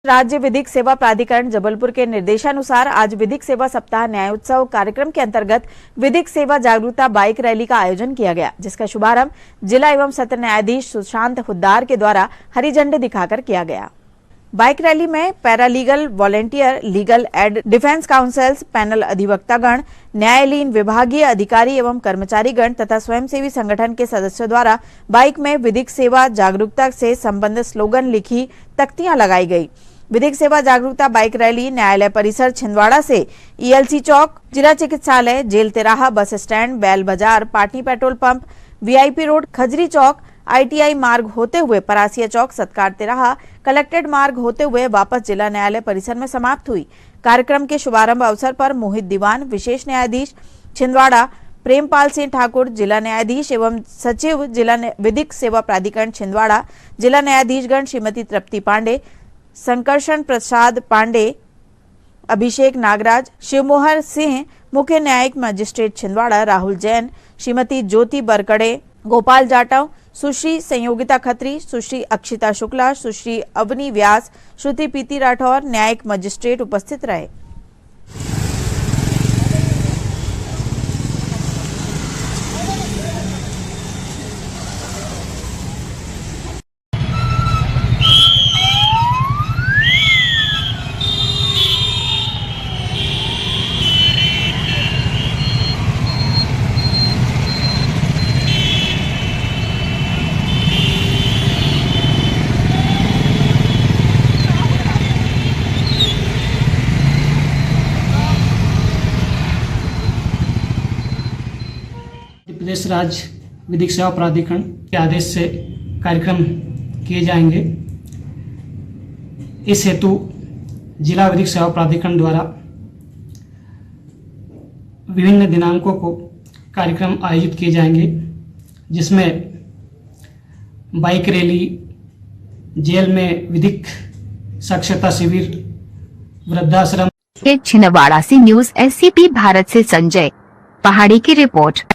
राज्य विधिक सेवा प्राधिकरण जबलपुर के निर्देशानुसार आज विधिक सेवा सप्ताह न्याय उत्सव कार्यक्रम के अंतर्गत विधिक सेवा जागरूकता बाइक रैली का आयोजन किया गया, जिसका शुभारंभ जिला एवं सत्र न्यायाधीश सुशांत हुद्दार के द्वारा हरी झंडी दिखाकर किया गया। बाइक रैली में paralegal, volunteer, legal aid, defence counsels, panel अधिवक्तागण, न्यायालयीन विभागीय अधिकारी एवं कर्मचारीगण तथा स्वयंसेवी संगठन के सदस्यों द्वारा बाइक में विधिक सेवा जागरूकता से संबंधित स्लोगन लिखी तख्तियां लगाई गई। विधिक सेवा जागरूकता बाइक रैली न्यायालय परिसर छिंदवाड़ा से ईएलसी चौक, जिला चिकित्सालय, जेल तिराहा, बस स्टैंड, बैल बाजार, Patni petrol pump, VIP road, Khajri चौक, आईटीआई मार्ग होते हुए परासिया चौक, सत्कार तिराहा, कलेक्टेड मार्ग होते हुए वापस जिला न्यायालय परिसर में समाप्त हुई। कार्यक्रम के शुभारंभ अवसर पर मोहित दीवान, विशेष न्यायाधीश छिंदवाड़ा प्रेमपाल सिंह ठाकुर, जिला न्यायाधीश एवं सचिव जिला विधिक सेवा प्राधिकरण छिंदवाड़ा, जिला न्यायाधीशगण श्रीमती तृप्ति पांडे, संकर्षण प्रसाद पांडे, अभिषेक नागराज, शिवमोहर सिंह, मुख्य न्यायिक मजिस्ट्रेट छिंदवाड़ा राहुल जैन, श्रीमती ज्योति बरकड़े, गोपाल जाटव, सुश्री संयोगिता खत्री, सुश्री अक्षिता शुक्ला, सुश्री अवनी व्यास, श्रुति पीती राठौर, न्यायिक मजिस्ट्रेट उपस्थित रहे। प्रदेश राज्य विधिक सेवा प्राधिकरण के आदेश से कार्यक्रम किए जाएंगे। इस हेतु जिला विधिक सेवा प्राधिकरण द्वारा विभिन्न दिनांकों को कार्यक्रम आयोजित किए जाएंगे, जिसमें बाइक रैली, जेल में विधिक साक्षरता शिविर, वृद्धाश्रम। छिंदवाड़ा से न्यूज एससीपी भारत से संजय पहाड़ी की रिपोर्ट।